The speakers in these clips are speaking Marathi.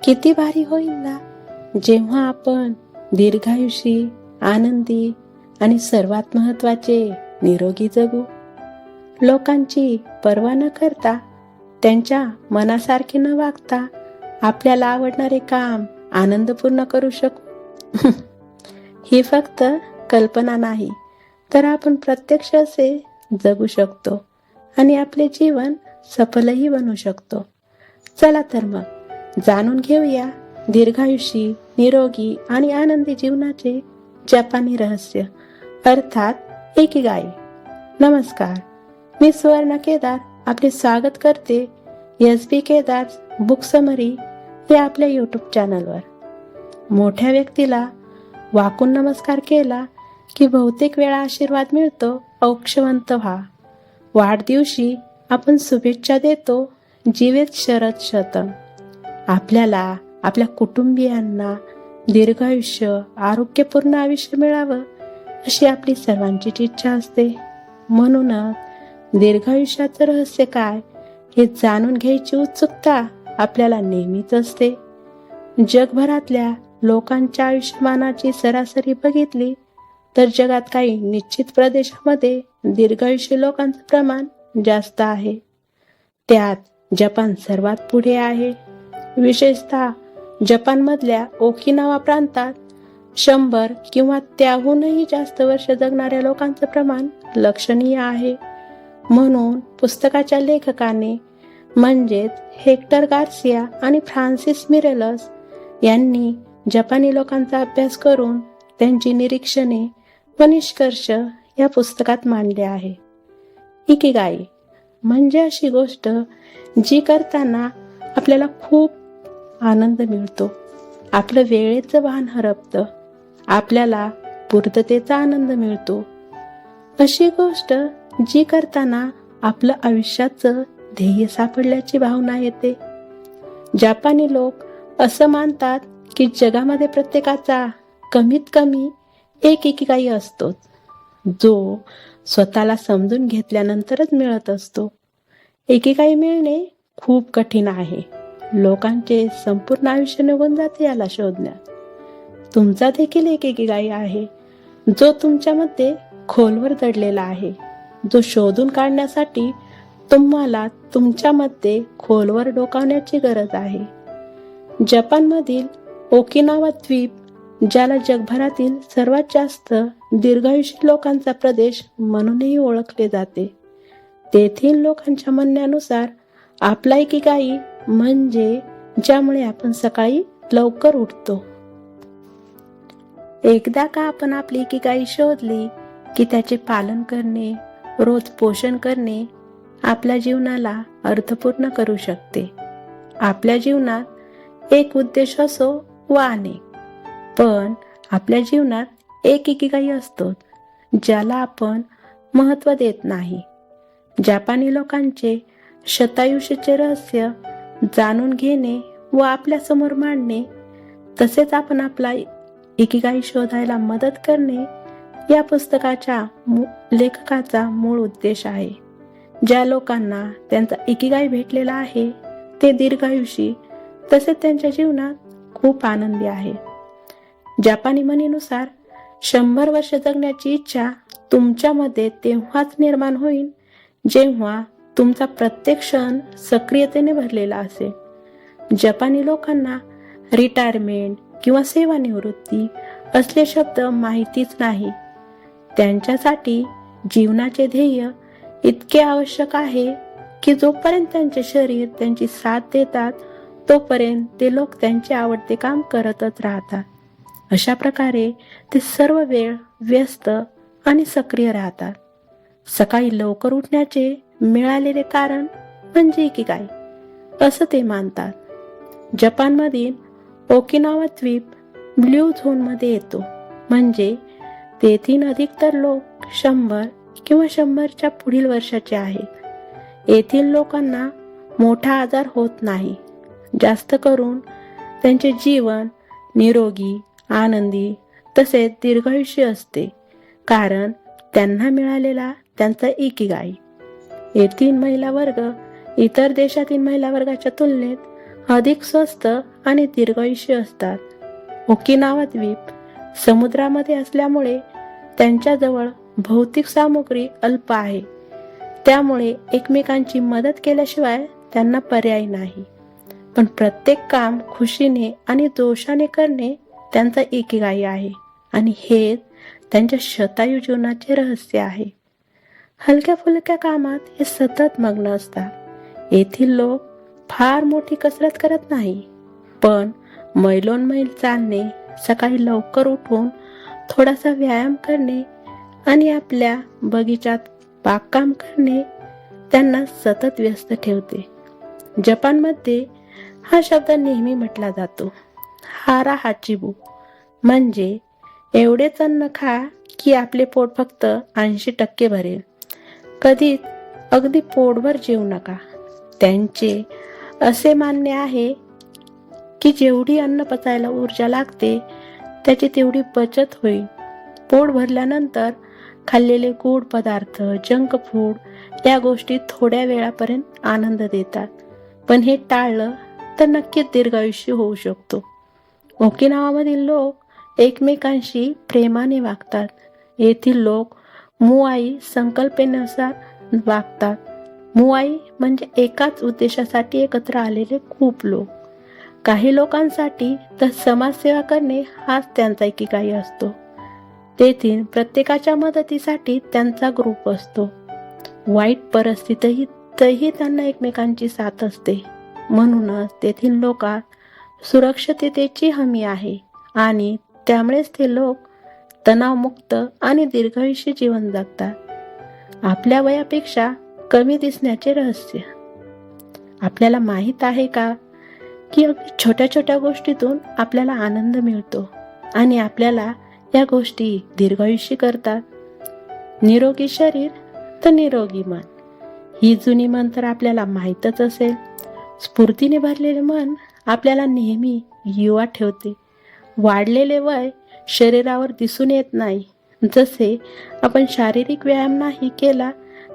किती भारी होईल ना जेव्हा आपण दीर्घायुषी, आनंदी आणि सर्वात महत्वाचे निरोगी जगू. लोकांची पर्वा न करता, त्यांच्या मनासारखे न वागता आपल्याला आवडणारे काम आनंदपूर्ण करू शकू. ही फक्त कल्पना नाही, तर आपण प्रत्यक्ष असे जगू शकतो आणि आपले जीवन सफलही बनवू शकतो. चला तर मग जाणून घेऊया दीर्घायुषी, निरोगी आणि आनंदी जीवनाचे जपानी रहस्य, अर्थात इकिगाई. नमस्कार, मी सुवर्णा केदार आपले स्वागत करते SB केदार बुक समरी या आपल्या YouTube चॅनलवर. मोठ्या व्यक्तीला वाकून नमस्कार केला की बहुतेक वेळा आशीर्वाद मिळतो, औक्षवंत व्हा. वाढदिवशी आपण शुभेच्छा देतो, जीवेत शरद शतम. आपल्याला आपल्या कुटुंबियांना दीर्घायुष्य, आरोग्यपूर्ण आयुष्य मिळावं अशी आपली सर्वांचीच इच्छा असते. म्हणूनच दीर्घायुष्याचं रहस्य काय हे जाणून घ्यायची उत्सुकता आपल्याला नेहमीच असते. जगभरातल्या लोकांच्या आयुष्यमानाची सरासरी बघितली तर जगात काही निश्चित प्रदेशामध्ये दीर्घायुष्य लोकांचं प्रमाण जास्त आहे. त्यात जपान सर्वात पुढे आहे. विशेषतः जपानमधल्या ओकिनावा प्रांतात 100 किंवा त्याहूनही जास्त वर्ष जगणाऱ्या लोकांचं प्रमाण लक्षणीय आहे. म्हणून पुस्तकाच्या लेखकाने म्हणजेच हेक्टर गार्सिया आणि फ्रान्सिस मिरेलस यांनी जपानी लोकांचा अभ्यास करून त्यांची निरीक्षणे व निष्कर्ष या पुस्तकात मांडले आहे. इकिगाई म्हणजे अशी गोष्ट जी करताना आपल्याला खूप आनंद मिळतो, आपलं वेळेचं भान हरपतं, आपल्याला पूर्ततेचा आनंद मिळतो. अशी गोष्ट जी करताना आपलं आयुष्याचं ध्येय सापडल्याची भावना येते. जपानी लोक असं मानतात की जगामध्ये प्रत्येकाचा कमीत कमी एक इकिगाई असतोच, जो स्वतःला समजून घेतल्यानंतरच मिळत असतो. इकिगाई मिळणे खूप कठीण आहे. लोकांचे संपूर्ण आयुष्य निघून जाते याला शोधण्यात. तुमचा देखील एक इकिगाई आहे, जो तुमच्यामध्ये खोलवर दडलेला आहे, जो शोधून काढण्यासाठी तुम्हाला तुमच्यामध्ये खोलवर डोकावण्याची गरज आहे. जपानमधील ओकिनावा द्वीप, ज्याला जगभरातील सर्वात जास्त दीर्घायुषी लोकांचा प्रदेश म्हणूनही ओळखले जाते, तेथील लोकांच्या म्हणण्यानुसार आपला इकिगाई म्हणजे ज्यामुळे आपण सकाळी लवकर उठतो. एकदा का आपण आपली इकिगाई शोधली की त्याचे पालन करणे, रोज पोषण करणे आपल्या जीवनाला अर्थपूर्ण करू शकते. आपल्या जीवनात एक उद्देश असो वा अनेक, पण आपल्या जीवनात एक इकिगाई असतो ज्याला आपण महत्त्व देत नाही. जपानी लोकांचे शतायुषीचे रहस्य जाणून घेणे व आपल्या समोर मांडणे, तसेच आपण आपला इकिगाई शोधायला मदत करणे या पुस्तकाच्या लेखकाचा मूळ उद्देश आहे. ज्या लोकांना त्यांचा इकिगाई भेटलेला आहे ते दीर्घायुषी, तसेच त्यांच्या जीवनात खूप आनंदी आहे. जपानी म्हणीनुसार 100 वर्ष जगण्याची इच्छा तुमच्यामध्ये तेव्हाच निर्माण होईल जेव्हा तुमचा प्रत्येक क्षण सक्रियतेने भरलेला असेल. जपानी लोकांना रिटायरमेंट किंवा सेवानिवृत्ती असले शब्द माहितीच नाही. त्यांच्यासाठी जीवनाचे ध्येय इतके आवश्यक आहे की जोपर्यंत त्यांचे शरीर त्यांची साथ देतात तोपर्यंत ते लोक त्यांचे आवडते काम करतच राहतात. अशा प्रकारे ते सर्व वेळ व्यस्त आणि सक्रिय राहतात. सकाळी लवकर उठण्याचे मिळालेले कारण म्हणजे इकिगाई असं ते मानतात. जपानमधील ओकिनावा द्वीप ब्ल्यू झोनमध्ये येतो, म्हणजे तेथील अधिकतर लोक 100 किंवा 100च्या पुढील वर्षाचे आहेत. येथील लोकांना मोठा आजार होत नाही. जास्त करून त्यांचे जीवन निरोगी, आनंदी तसेच दीर्घायुष्य असते, कारण त्यांना मिळालेला त्यांचा इकिगाई. येथील महिला वर्ग इतर देशातील महिला वर्गाच्या तुलनेत अधिक स्वस्त आणि दीर्घायुष्य असतात. ओकिनावा द्वीप समुद्रामध्ये असल्यामुळे त्यांच्याजवळ भौतिक सामुग्री अल्प आहे. त्यामुळे एकमेकांची मदत केल्याशिवाय त्यांना पर्याय नाही. पण प्रत्येक काम खुशीने आणि दोषाने करणे त्यांचा इकिगाई आहे आणि हेच त्यांच्या शतायू जीवनाचे रहस्य आहे. हलक्या फुलक्या कामात हे सतत मग्न असतात. येथील लोक फार मोठी कसरत करत नाही, पण मैलोनमैल चालणे, सकाळी लवकर उठून थोडासा व्यायाम करणे आणि आपल्या बगीचात बागकाम करणे त्यांना सतत व्यस्त ठेवते. जपानमध्ये हा शब्द नेहमी म्हटला जातो, हारा हाचिबू, म्हणजे एवढेच अन्न खा की आपले पोट फक्त 80% भरेल. कधीच अगदी पोटभर जेवू नका. त्यांचे असे मानणे आहे की जेवढी अन्न पचायला ऊर्जा लागते त्याची तेवढी बचत होईल. पोट भरल्यानंतर खाल्लेले गोड पदार्थ, जंक फूड या गोष्टी थोड्या वेळापर्यंत आनंद देतात, पण हे टाळलं तर नक्कीच दीर्घायुष्य होऊ शकतो. ओकिनावामधील लोक एकमेकांशी प्रेमाने वागतात. येथील लोक मुआई संकल्पनेनुसार वागतात. मुआई म्हणजे एकाच उद्देशासाठी एकत्र आलेले खूप लोक. काही लोकांसाठी तर समाजसेवा करणे हाच त्यांचा इकिगाई असतो. तेथील प्रत्येकाच्या मदतीसाठी त्यांचा ग्रुप असतो. वाईट परिस्थितीतही त्यांना एकमेकांची साथ असते. म्हणूनच तेथील लोकांत सुरक्षिततेची हमी आहे आणि त्यामुळेच ते लोक तणावमुक्त आणि दीर्घायुष्य जीवन जगतात. आपल्या वयापेक्षा कमी दिसण्याचे रहस्य. आपल्याला माहित आहे का की अगदी छोट्या छोट्या गोष्टीतून आपल्याला आनंद मिळतो आणि आपल्याला या गोष्टी दीर्घायुष्य करतात. निरोगी शरीर तर निरोगी मन, ही जुनी मन तर आपल्याला माहीतच असेल. स्फूर्तीने भरलेले मन आपल्याला नेहमी युवा ठेवते. वाढलेले वय शरीरावर दिसून येत नाही. जसे आपण शारीरिक व्यायाम नाही केला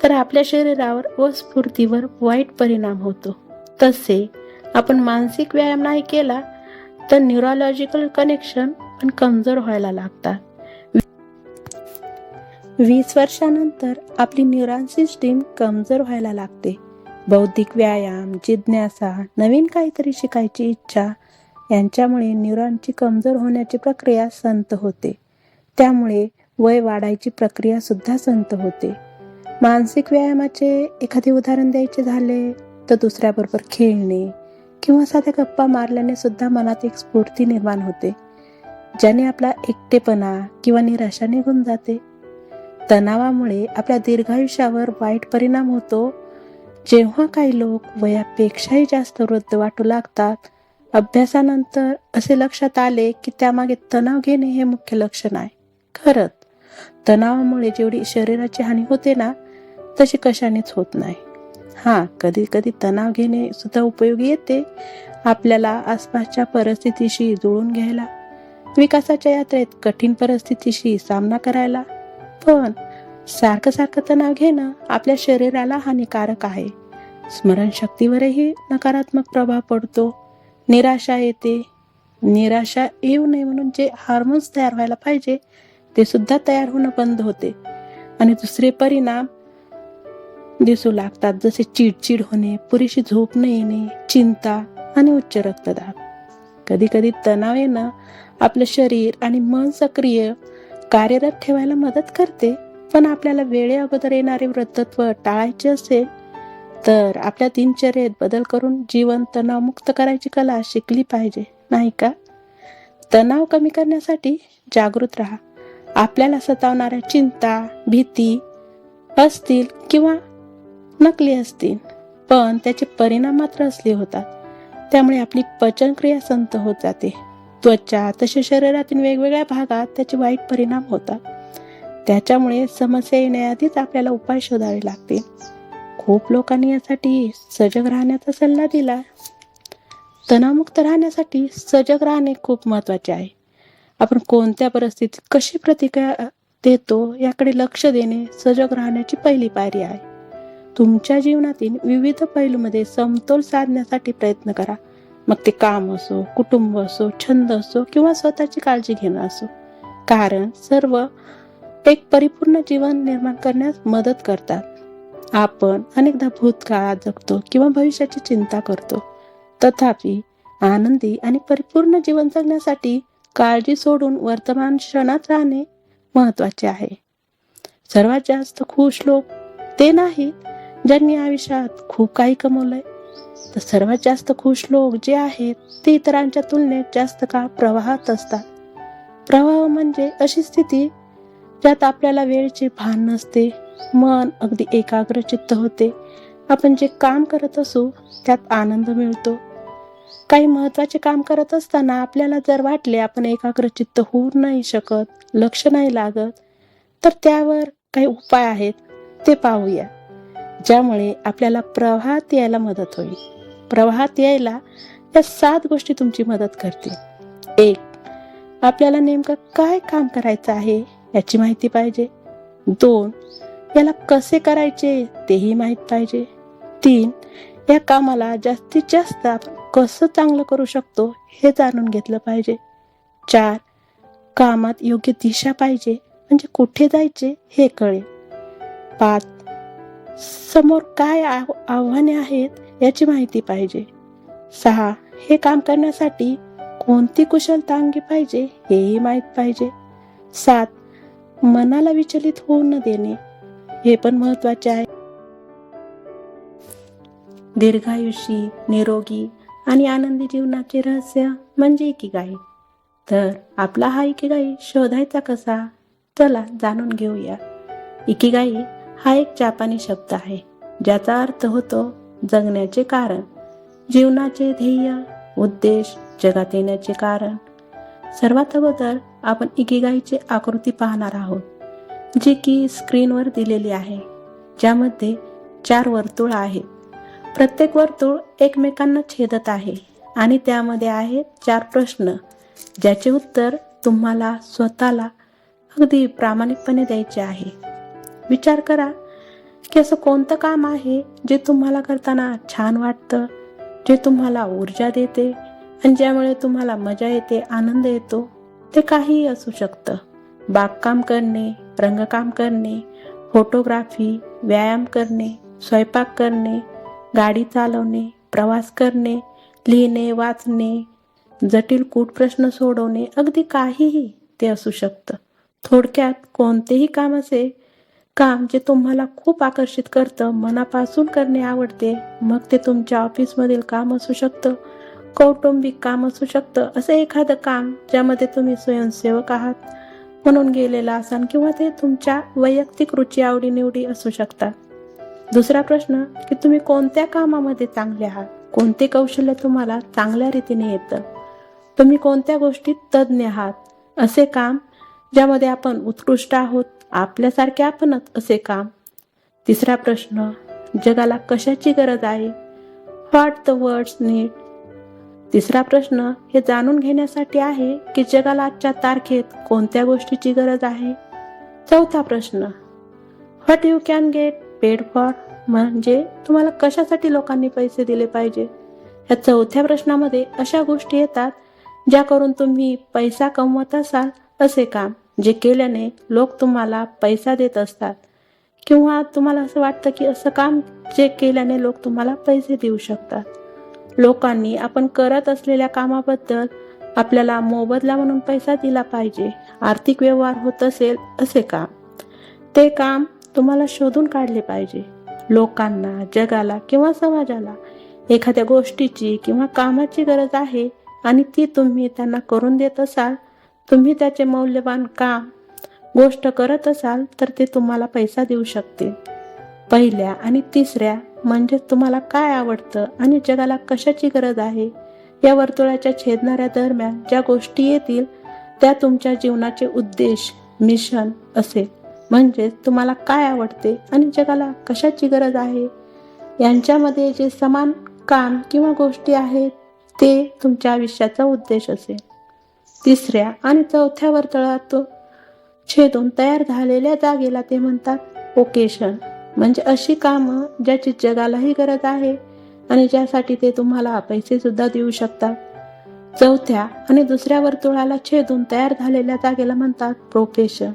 तर आपल्या शरीरावर व स्फूर्तीवर वाईट परिणाम होतो, तसे आपण मानसिक व्यायाम नाही केला तर न्यूरोलॉजिकल कनेक्शन पण कमजोर व्हायला लागतात. 20 वर्षानंतर आपली न्यूरॉन सिस्टीम कमजोर व्हायला लागते. बौद्धिक व्यायाम, जिज्ञासा, नवीन काहीतरी शिकायची इच्छा यांच्यामुळे न्यूरॉनची कमजोर होण्याची प्रक्रिया संथ होते. त्यामुळे वय वाढायची प्रक्रिया सुद्धा संथ होते. मानसिक व्यायामाचे एखादे उदाहरण द्यायचे झाले तर दुसऱ्याबरोबर खेळणे किंवा साध्या गप्पा मारल्याने सुद्धा मनात एक स्फूर्ती निर्माण होते, ज्याने आपला एकटेपणा किंवा निराशा निघून जाते. तणावामुळे आपल्या दीर्घायुष्यावर वाईट परिणाम होतो. जेव्हा काही लोक वयापेक्षाही जास्त वृद्ध वाटू लागतात, अभ्यासानंतर असे लक्षात आले की त्यामागे तणाव घेणे हे मुख्य लक्षण आहे. खरंच तणावामुळे जेवढी शरीराची हानी होते ना, तशी कशानेच होत नाही. कधी कधी तणाव घेणे सुद्धा उपयोगी येते, आपल्याला आसपासच्या परिस्थितीशी जुळून घ्यायला, विकासाच्या यात्रेत कठीण परिस्थितीशी सामना करायला. पण सारखं सारखं तणाव घेणं आपल्या शरीराला हानिकारक आहे. स्मरणशक्तीवरही नकारात्मक प्रभाव पडतो. निराशा येते. निराशा येऊ नये म्हणून जे हार्मोन्स तयार व्हायला पाहिजे ते सुद्धा तयार होणं बंद होते आणि दुसरे परिणाम दिसू लागतात, जसे चिडचिड होणे, पुरेशी झोप न येणे, चिंता आणि उच्च रक्तदाब. कधी कधी तणाव येणं आपलं शरीर आणि मन सक्रिय कार्यरत ठेवायला मदत करते. पण आपल्याला वेळे अगोदर येणारे वृद्धत्व टाळायचे असेल तर आपल्या दिनचर्येत बदल करून जीवन तणावमुक्त करायची कला शिकली पाहिजे, नाही का? तणाव कमी करण्यासाठी जागृत राहा. आपल्याला सतावणाऱ्या चिंता, भीती असतील किंवा नकली असतील, पण त्याचे परिणाम मात्र असले होतात. त्यामुळे आपली पचनक्रिया संथ होत जाते. त्वचा तसे शरीरातील वेगवेगळ्या भागात त्याचे वाईट परिणाम होतात. त्याच्यामुळे समस्या येण्याआधीच आपल्याला उपाय शोधावे लागतील. खूप लोकांनी यासाठी सजग राहण्याचा सल्ला दिला. तणावमुक्त राहण्यासाठी सजग राहणे खूप महत्त्वाचे आहे. आपण कोणत्या परिस्थितीत कशी प्रतिक्रिया देतो याकडे लक्ष देणे सजग राहण्याची पहिली पायरी आहे. तुमच्या जीवनातील विविध पैलूमध्ये समतोल साधण्यासाठी प्रयत्न करा. मग ते काम असो, कुटुंब असो, छंद असो किंवा स्वतःची काळजी घेणं असो. कारण सर्व एक परिपूर्ण जीवन निर्माण करण्यास मदत करतात. आपण अनेकदा भूतकाळात जगतो किंवा भविष्याची चिंता करतो. तथापि आनंदी आणि परिपूर्ण जीवन जगण्यासाठी काळजी सोडून वर्तमान क्षणात राहणे महत्वाचे आहे. सर्वात जास्त खुश लोक ते नाहीत ज्यांनी आयुष्यात खूप काही कमवलंय, तर सर्वात जास्त खुश लोक जे आहेत ते इतरांच्या तुलनेत जास्त काळ प्रवाहात असतात. प्रवाह म्हणजे अशी स्थिती ज्यात आपल्याला वेळेचे भान नसते, मन अगदी एकाग्रचित्त होते, आपण जे काम करत असू त्यात आनंद मिळतो. काही महत्वाचे काम करत असताना आपल्याला जर वाटले आपण एकाग्रचित्त होऊ नाही शकत, लक्ष नाही लागत, तर त्यावर काही उपाय आहेत ते पाहूया, ज्यामुळे आपल्याला प्रवाहात यायला मदत होईल. प्रवाहात यायला या 7 गोष्टी तुमची मदत करतील. 1. आपल्याला नेमकं काय काम करायचं आहे याची माहिती पाहिजे. 2. याला कसे करायचे तेही माहित पाहिजे. 3. या कामाला जास्तीत जास्त आपण कसं चांगलं करू शकतो हे जाणून घेतलं पाहिजे. 4. कामात योग्य दिशा पाहिजे, म्हणजे कुठे जायचे हे कळेल. 5. समोर काय आव्हाने आहेत याची माहिती पाहिजे. 6. हे काम करण्यासाठी कोणती कुशलता अंगी पाहिजे हेही माहित पाहिजे. 7. मनाला विचलित होऊ न देणे हे पण महत्वाचे आहे. दीर्घायुषी, निरोगी आणि आनंदी जीवनाचे रहस्य म्हणजे इकिगाई. तर आपला हा इकिगाई शोधायचा कसा? चला जाणून घेऊया. इकिगाई हा एक जापानी शब्द आहे, ज्याचा अर्थ होतो जगण्याचे कारण, जीवनाचे ध्येय, उद्देश, जगात येण्याचे कारण. सर्वात अगोदर आपण इकिगाईची आकृती पाहणार आहोत, जी की स्क्रीनवर दिलेली आहे, ज्यामध्ये 4 वर्तुळ आहेत. प्रत्येक वर्तुळ एकमेकांना छेदत आहे आणि त्यामध्ये आहेत 4 प्रश्न, ज्याचे उत्तर तुम्हाला स्वतःला अगदी प्रामाणिकपणे द्यायचे आहे. विचार करा की असं कोणतं काम आहे जे तुम्हाला करताना छान वाटतं, जे तुम्हाला ऊर्जा देते आणि ज्यामुळे तुम्हाला मजा येते, आनंद येतो. ते काहीही असू शकतं. बागकाम करणे, रंगकाम करणे, फोटोग्राफी, व्यायाम करणे, स्वयंपाक करणे, गाडी चालवणे, प्रवास करणे, लिहिणे, वाचणे, जटिल कूट प्रश्न सोडवणे, अगदी काहीही ते असू शकतं. थोडक्यात कोणतेही काम असे काम जे तुम्हाला खूप आकर्षित करतं, मनापासून करणे आवडते, मग ते तुमच्या ऑफिसमधील काम असू शकतं, कौटुंबिक काम असू शकतं, असं एखादं काम ज्यामध्ये तुम्ही स्वयंसेवक आहात म्हणून गेलेला असाल, किंवा ते तुमच्या वैयक्तिक रुची आवडीनिवडी असू शकतात. दुसरा प्रश्न की तुम्ही कोणत्या कामामध्ये चांगले आहात, कोणते कौशल्य तुम्हाला चांगल्या रीतीने येतं, तुम्ही कोणत्या गोष्टीत तज्ज्ञ आहात, असे काम ज्यामध्ये आपण उत्कृष्ट आहोत, आपल्यासारखे आपणच असे काम. तिसरा प्रश्न, जगाला कशाची गरज आहे, व्हॉट द वर्ल्ड नीड. तिसरा प्रश्न हे जाणून घेण्यासाठी आहे की जगाला आजच्या तारखेत कोणत्या गोष्टीची गरज आहे. चौथा प्रश्न, what you can get paid for, म्हणजे तुम्हाला कशासाठी लोकांनी पैसे दिले पाहिजे. या चौथ्या प्रश्नामध्ये अशा गोष्टी येतात ज्या करून तुम्ही पैसा कमवत असाल, असे काम जे केल्याने लोक तुम्हाला पैसा देत असतात, किंवा तुम्हाला असं वाटतं की असं काम जे केल्याने लोक तुम्हाला पैसे देऊ शकतात. लोकांनी आपण करत असलेल्या कामाबद्दल आपल्याला मोबदला म्हणून पैसा दिला पाहिजे, आर्थिक व्यवहार होत असेल असे काम, ते काम तुम्हाला शोधून काढले पाहिजे. लोकांना, जगाला किंवा समाजाला एखाद्या गोष्टीची किंवा कामाची गरज आहे आणि ती तुम्ही त्यांना करून देत असाल, तुम्ही त्याचे मौल्यवान काम, गोष्ट करत असाल, तर ते तुम्हाला पैसा देऊ शकते. पहिल्या आणि तिसऱ्या म्हणजे तुम्हाला काय आवडतं आणि जगाला कशाची गरज आहे, या वर्तुळाच्या छेदणाऱ्या दरम्यान ज्या गोष्टी येतील त्या तुमच्या जीवनाचे उद्देश, मिशन असेल. म्हणजेच तुम्हाला काय आवडते आणि जगाला कशाची गरज आहे, यांच्यामध्ये जे समान काम किंवा गोष्टी आहेत ते तुमच्या आयुष्याचा उद्देश असेल. तिसऱ्या आणि चौथ्या वर्तुळात छेदून तयार झालेल्या जागेला ते म्हणतात ओकेशन, म्हणजे अशी कामं ज्याची जगालाही गरज आहे आणि ज्यासाठी ते तुम्हाला पैसे सुद्धा देऊ शकतात. चौथ्या आणि दुसऱ्या वर्तुळाला छेदून तयार झालेल्या जागेला म्हणतात प्रोफेशन.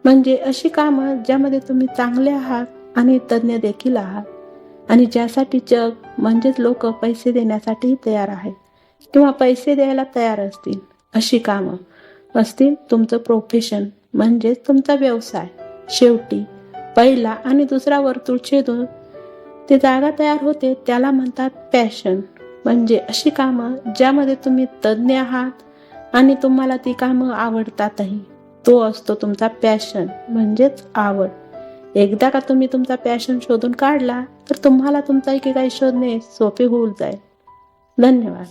म्हणजे अशी कामं ज्यामध्ये तुम्ही चांगले आहात आणि तज्ज्ञ देखील आहात आणि ज्यासाठी जग म्हणजेच लोक पैसे देण्यासाठी तयार आहेत किंवा पैसे द्यायला तयार असतील, अशी कामं असतील तुमचं प्रोफेशन म्हणजेच तुमचा व्यवसाय. शेवटी पहिला आणि दुसरा वर्तुळ छेदून ती जागा तयार होते त्याला म्हणतात पॅशन. म्हणजे अशी कामं ज्यामध्ये तुम्ही तज्ज्ञ आहात आणि तुम्हाला ती कामं आवडतातही. तो असतो तुमचा पॅशन म्हणजेच आवड. एकदा का तुम्ही तुमचा पॅशन शोधून काढला तर तुम्हाला तुमचा इकिगाई शोधणे सोपे होऊन जाईल. धन्यवाद.